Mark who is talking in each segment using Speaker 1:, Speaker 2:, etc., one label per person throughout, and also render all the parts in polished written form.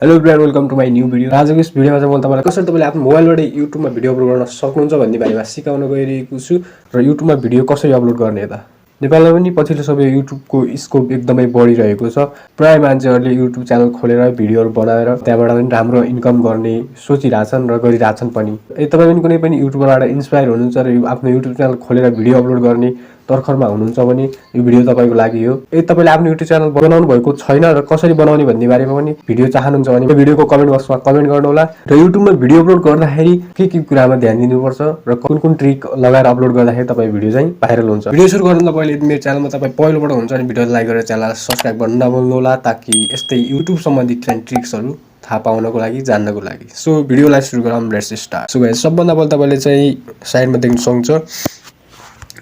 Speaker 1: Hello everyone, welcome to my new video. आजको यस भिडियोमा चाहिँ म तपाईँलाई कसरी तपाईँले आफ्नो मोबाइलबाट युट्युबमा भिडियो अपलोड गर्न सक्नुहुन्छ भन्ने बारेमा सिकाउन गइरहेको छु र युट्युबमा भिडियो कसरी अपलोड गर्ने त। नेपालमा पनि पछिल्लो समय युट्युबको स्कोप एकदमै बढिरहेको छ। प्राय मान्छेहरूले युट्युब च्यानल खोलेर भिडियोहरू बनाएर त्यहाँबाट पनि राम्रो इन्कम गर्ने सोचिरहेछन् र गरिरहेछन् पनि। तपाईँ पनि कुनै पनि युट्युबरबाट इन्स्पायर हुनुहुन्छ र आफ्नो युट्युब च्यानल खोलेर भिडियो अपलोड गर्ने तर्खरमा हुनुहुन्छ भने यो भिडियो तपाईँको लागि हो। तपाईँले आफ्नो युट्युब च्यानल बनाउनु भएको छैन र कसरी बनाउने भन्ने बारेमा पनि भिडियो चाहनुहुन्छ भने भिडियोको कमेन्ट बक्समा कमेन्ट गर्नुहोला। र युट्युबमा भिडियो अपलोड गर्दाखेरि के कुरामा ध्यान दिनुपर्छ र कुन ट्रिक लगाएर अपलोड गर्दाखेरि तपाईँ भिडियो चाहिँ भाइरल हुन्छ। भिडियो सुरु गर्नुभन्दा पहिले मेरो च्यानलमा तपाईँ पहिलोपल्ट हुन्छ भने भिडियो लाइक गरेर च्यानललाई सब्स्क्राइब गर्न नभुल्नुहोला, ताकि यस्तै युट्युब सम्बन्धित ट्रिक्सहरू थाहा पाउनको लागि, जान्नको लागि। सो भिडियोलाई सुरु गरौँ, लेट्स स्टार्ट। सो गाइस, सबभन्दा पहिला तपाईँले चाहिँ साइडमा देख्न सक्नुहुन्छ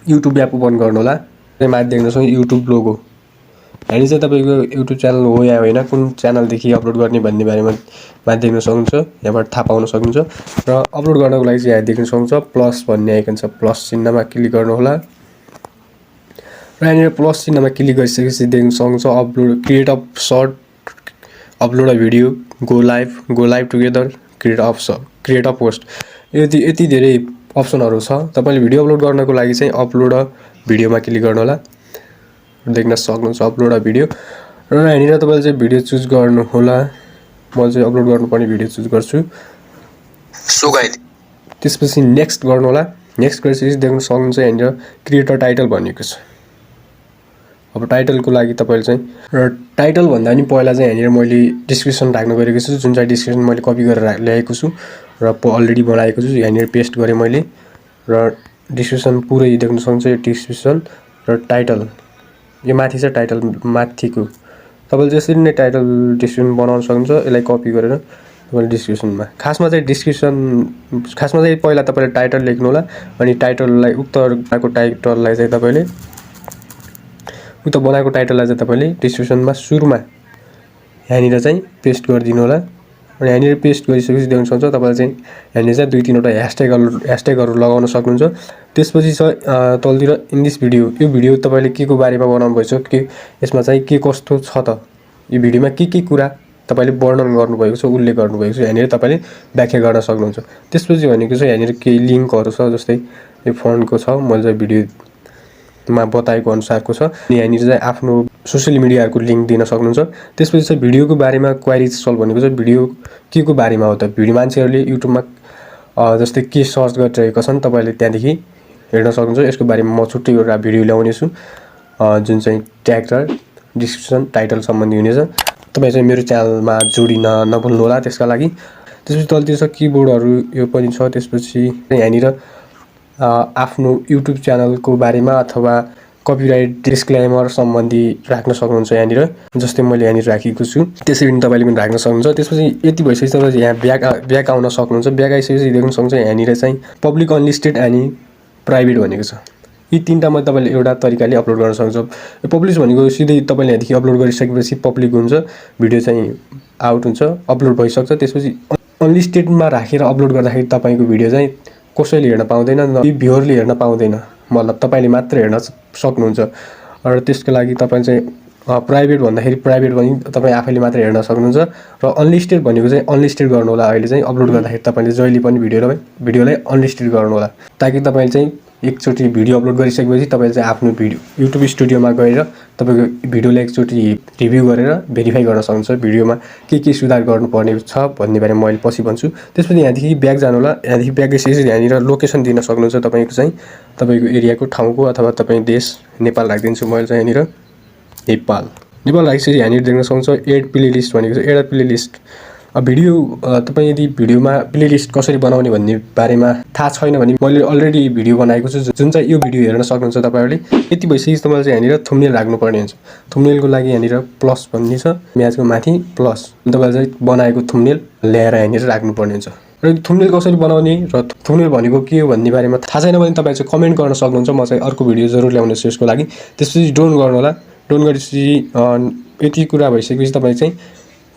Speaker 1: युट्युब एप ओपन गर्नु होला। माथि देख्न सक्नुहुन्छ युट्युब लोगो। हामी चाहिँ तपाईँको युट्युब च्यानल हो या होइन, कुन च्यानलदेखि अपलोड गर्ने भन्ने बारेमा माथि देख्न सक्नुहुन्छ, यहाँबाट थाहा पाउन सक्नुहुन्छ। र अपलोड गर्नको लागि चाहिँ यहाँ देख्न सक्नुहुन्छ प्लस भन्ने आइकन छ, प्लस चिन्हमा क्लिक गर्नुहोला। र यहाँनिर प्लस चिन्हमा क्लिक गरिसकेपछि देख्न सक्नुहुन्छ upload, create of short, upload a video, go live together, create a post. यति धेरै अप्सनहरू छ। तपाईँले भिडियो अपलोड गर्नको लागि चाहिँ अपलोड अ भिडियोमा क्लिक गर्नुहोला। देख्न सक्नुहुन्छ अपलोड अ भिडियो। र यहाँनिर तपाईँले चाहिँ भिडियो चुज गर्नुहोला। म चाहिँ अपलोड गर्नुपर्ने भिडियो चुज गर्छु। त्यसपछि नेक्स्ट गर्नुहोला। नेक्स्ट गरेपछि देख्न सक्नुहुन्छ यहाँनिर क्रिएट अ टाइटल भनेको छ। अब टाइटलको लागि तपाईँले चाहिँ, र टाइटल भन्दा पनि पहिला चाहिँ यहाँनिर मैले डिस्क्रिप्सन राख्न गएको छु, जुन चाहिँ डिस्क्रिप्सन मैले कपी गरेर ल्याएको छु र अलरेडी बनाएको छु। यहाँनिर पेस्ट गरेँ मैले र डिस्क्रिप्सन पुरै देख्न सक्नुहुन्छ। यो डिस्क्रिप्सन र टाइटल, यो माथि छ टाइटल माथिको। तपाईँले जसरी नै टाइटल डिस्क्रिप्सन बनाउन सक्नुहुन्छ। यसलाई कपी गरेर तपाईँले डिस्क्रिप्सनमा, खासमा चाहिँ पहिला तपाईँले टाइटल लेख्नु होला। अनि टाइटललाई उक्त बनाएको टाइटललाई चाहिँ तपाईँले डिस्क्रिप्सनमा सुरुमा यहाँनिर चाहिँ पेस्ट गरिदिनु होला। अनि यहाँनिर पेस्ट गरिसकेपछि देख्न सक्नुहुन्छ तपाईँले चाहिँ यहाँनिर चाहिँ 2-3वटा ह्यासट्यागहरू लगाउन सक्नुहुन्छ। त्यसपछि छ तलतिर इन दिस भिडियो, यो भिडियो तपाईँले के को बारेमा बनाउनु भएछ, के यसमा चाहिँ के कस्तो छ त, यो भिडियोमा के कुरा तपाईँले वर्णन गर्नुभएको छ, उल्लेख गर्नुभएको छ, यहाँनिर तपाईँले व्याख्या गर्न सक्नुहुन्छ। त्यसपछि भनेको चाहिँ यहाँनिर केही लिङ्कहरू छ, जस्तै यो फन्टको छ, मैले चाहिँ भिडियोमा बताएको अनुसारको छ। यहाँनिर चाहिँ आफ्नो सोसियल मिडियाहरूको लिङ्क दिन सक्नुहुन्छ। त्यसपछि चाहिँ भिडियोको बारेमा क्वाइरिज सल्भ भनेको चाहिँ भिडियो के को बारेमा हो त, भिडियो मान्छेहरूले युट्युबमा जस्तै के सर्च गरिरहेका छन्, तपाईँले त्यहाँदेखि हेर्न सक्नुहुन्छ। यसको बारेमा म छुट्टै एउटा भिडियो ल्याउने छु, जुन चाहिँ ट्याग र डिस्क्रिप्सन टाइटल सम्बन्धी हुनेछ। तपाईँ चाहिँ मेरो च्यानलमा जोडिन नभुल्नुहोला त्यसका लागि। त्यसपछि तलतिर छ किबोर्डहरू, यो पनि छ। त्यसपछि यहाँनिर आफ्नो युट्युब च्यानलको बारेमा अथवा कपिराइट डिस्क्लेमर सम्बन्धी राख्न सक्नुहुन्छ यहाँनिर, जस्तै मैले यहाँनिर राखेको छु। त्यसरी पनि तपाईँले पनि राख्न सक्नुहुन्छ। त्यसपछि यति भइसकेपछि तपाईँ यहाँ ब्याक आउन सक्नुहुन्छ। ब्याक आइसकेपछि देख्न सक्नुहुन्छ यहाँनिर चाहिँ पब्लिक, अनलिस्टेड अनि प्राइभेट भनेको छ। यी तीनटा मध्ये तपाईँले एउटा तरिकाले अपलोड गर्न सक्नुहुन्छ। पब्लिस भनेको सिधै तपाईँले यहाँदेखि अपलोड गरिसकेपछि पब्लिक हुन्छ, भिडियो चाहिँ आउट हुन्छ, अपलोड भइसक्छ। त्यसपछि अनलिस्टेडमा राखेर अपलोड गर्दाखेरि तपाईँको भिडियो चाहिँ कसैले हेर्न पाउँदैन, भ्युअरले हेर्न पाउँदैन, मतलब तपाईँले मात्र हेर्न सक्नुहुन्छ। र त्यसको लागि तपाईँ चाहिँ प्राइभेट भन्दाखेरि प्राइभेट पनि तपाईँ आफैले मात्र हेर्न सक्नुहुन्छ। र अनलिस्टेड भनेको चाहिँ अनलिस्टेड गर्नु होला। अहिले चाहिँ अपलोड गर्दाखेरि तपाईँले जहिले पनि भिडियोलाई अनलिस्टेड गर्नु होला, ताकि तपाईँले चाहिँ एकचोटि भिडियो अपलोड गरिसकेपछि तपाईँले चाहिँ आफ्नो भिडियो युट्युब स्टुडियोमा गएर तपाईँको भिडियोलाई एकचोटि रिभ्यू गरेर भेरिफाई गर्न सक्नुहुन्छ, भिडियोमा के सुधार गर्नुपर्ने छ भन्ने बारेमा मैले पछि भन्छु। त्यसपछि यहाँदेखि ब्याक जानु होला। यहाँदेखि ब्याक गइसकेपछि यहाँनिर लोकेसन दिन सक्नुहुन्छ, तपाईँको चाहिँ तपाईँको एरियाको, ठाउँको, अथवा तपाईँ देश नेपाल राखिदिन्छु मैले चाहिँ यहाँनिर नेपाल राखिसकेपछि यहाँनिर देख्न सक्नुहुन्छ एड प्लेलिस्ट भनेको छ। एड प्लेलिस्ट भिडियो, तपाईँ यदि भिडियोमा प्लेलिस्ट कसरी बनाउने भन्ने बारेमा थाहा छैन भने मैले अलरेडी भिडियो बनाएको छु, जुन चाहिँ यो भिडियो हेर्न सक्नुहुन्छ तपाईँहरूले। यति भइसकेपछि तपाईँले चाहिँ यहाँनिर थम्बनेल राख्नुपर्ने हुन्छ। थम्बनेलको लागि यहाँनिर प्लस भन्ने छ, म्याचको माथि प्लस, तपाईँले चाहिँ बनाएको थम्बनेल ल्याएर यहाँनिर राख्नुपर्ने हुन्छ। र थम्बनेल कसरी बनाउने र थम्बनेल भनेको के हो भन्ने बारेमा थाहा छैन भने तपाईँ चाहिँ कमेन्ट गर्न सक्नुहुन्छ। म चाहिँ अर्को भिडियो जरुर ल्याउनेछु यसको लागि। त्यसपछि डोन गर्नु होला। डोन गरेपछि यति कुरा भइसकेपछि तपाईँ चाहिँ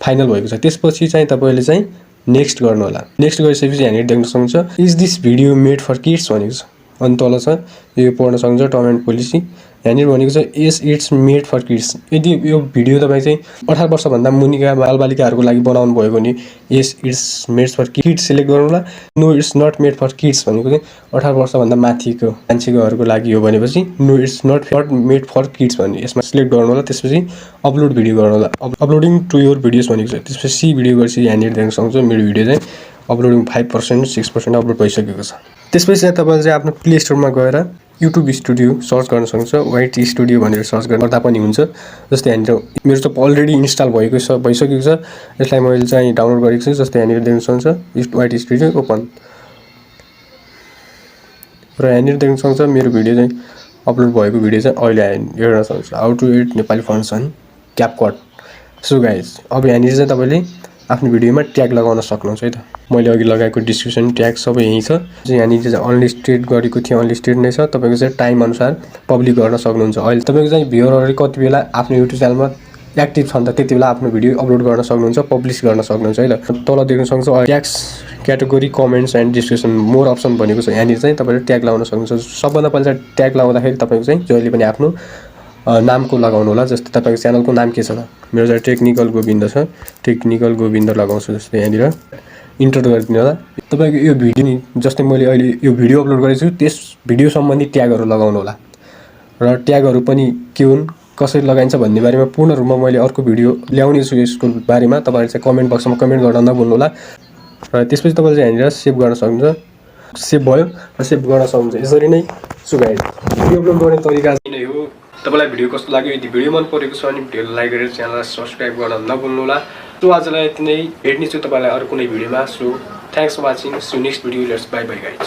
Speaker 1: फाइनल भएको छ। त्यसपछि चाहिँ तपाईँले चाहिँ नेक्स्ट गर्नु होला। नेक्स्ट गरिसकेपछि यहाँनिर देख्न सक्नुहुन्छ is this video made for kids भनेको छ, अनि तल छ यो पढ्न सक्नुहुन्छ टर्म एन्ड पोलिसी। यहाँनिर भनेको छ यस इट्स मेड फर किड्स। यदि यो भिडियो तपाईँ चाहिँ 18 वर्षभन्दा मुनिका बालबालिकाहरूको लागि बनाउनु भयो भने यस it's made for kids select गर्नु होला। No it's not made for kids भनेको चाहिँ 18 वर्षभन्दा माथिको मान्छेकोहरूको लागि हो भनेपछि no it's not made for kids भन्ने यसमा सिलेक्ट गर्नु होला। त्यसपछि अपलोड भिडियो गर्नु होला। अपलोडिङ टु योर भिडियोज भनेको छ। त्यसपछि सी भिडियो गरेपछि यहाँनिर देख्न सक्नुहुन्छ मेरो भिडियो चाहिँ अपलोडिङ 5% 6% अपलोड भइसकेको छ। त्यसपछि चाहिँ तपाईँले चाहिँ आफ्नो प्ले स्टोरमा गएर युट्युब स्टुडियो सर्च गर्न सक्नुहुन्छ। वाइट स्टुडियो भनेर सर्च गर्दा पनि हुन्छ। जस्तै यहाँनिर मेरो चाहिँ अलरेडी इन्स्टल भइसकेको छ। यसलाई मैले चाहिँ डाउनलोड गरेको छु। जस्तै यहाँनिर देख्न सक्नुहुन्छ वाइट स्टुडियो ओपन र यहाँनिर देख्न सक्नुहुन्छ मेरो भिडियो चाहिँ अपलोड भएको भिडियो चाहिँ अहिले हेर्न सक्नुहुन्छ। How to add Nepali fonts on CapCut. So guys अब यहाँनिर चाहिँ तपाईँले आफ्नो भिडियोमा ट्याग लगाउन सक्नुहुन्छ है त। मैले अघि लगाएको डिस्क्रिप्सन ट्याग सबै यहीँ छ। यहाँनिर चाहिँ अनलिस्टेड गरेको थियो, अनलिस्टेड नै छ। तपाईँको चाहिँ टाइम अनुसार पब्लिक गर्न सक्नुहुन्छ। अहिले तपाईँको चाहिँ भ्युअरहरू कति बेला आफ्नो युट्युब च्यानलमा एक्टिभ छन् त त्यति बेला आफ्नो भिडियो अपलोड गर्न सक्नुहुन्छ, पब्लिस गर्न सक्नुहुन्छ है त। तल देख्न सक्नुहुन्छ tags category comments and description more option भनेको छ। यहाँनिर चाहिँ तपाईँले ट्याग लगाउन सक्नुहुन्छ। सबभन्दा पहिला चाहिँ ट्याग लगाउँदाखेरि तपाईँको चाहिँ जहिले पनि आफ्नो नामको लगाउनु होला। जस्तै तपाईँको च्यानलको नाम के छ त, मेरो चाहिँ टेक्निकल गोविन्द छ, टेक्निकल गोविन्द लगाउँछु। जस्तै यहाँनिर इन्टर गरिदिनु होला। तपाईँको यो भिडियो नि जस्तै मैले अहिले यो भिडियो अपलोड गरेको छु त्यस भिडियो सम्बन्धी ट्यागहरू लगाउनु होला। र ट्यागहरू पनि के हुन् कसरी लगाइन्छ भन्ने बारेमा पूर्ण रूपमा मैले अर्को भिडियो ल्याउने छु। यसको बारेमा तपाईँले चाहिँ कमेन्ट बक्समा कमेन्ट गर्न नभुल्नु होला। र त्यसपछि तपाईँले चाहिँ यहाँनिर सेभ गर्न सक्नुहुन्छ। सेभ भयो र सेभ गर्न सक्नुहुन्छ। यसरी नै सुगाइ भिडियो अपलोड गर्ने तरिका नै हो। तपाईँलाई भिडियो कस्तो लाग्यो? यदि भिडियो मन परेको छ भने भिडियोलाई लाइक गरेर च्यानललाई सब्सक्राइब गर्न नभुल्नु होला। सो आजलाई यति नै, भेट्नेछु तपाईँलाई अरू कुनै भिडियोमा। So thanks for watching. So next video let's bye bye guys.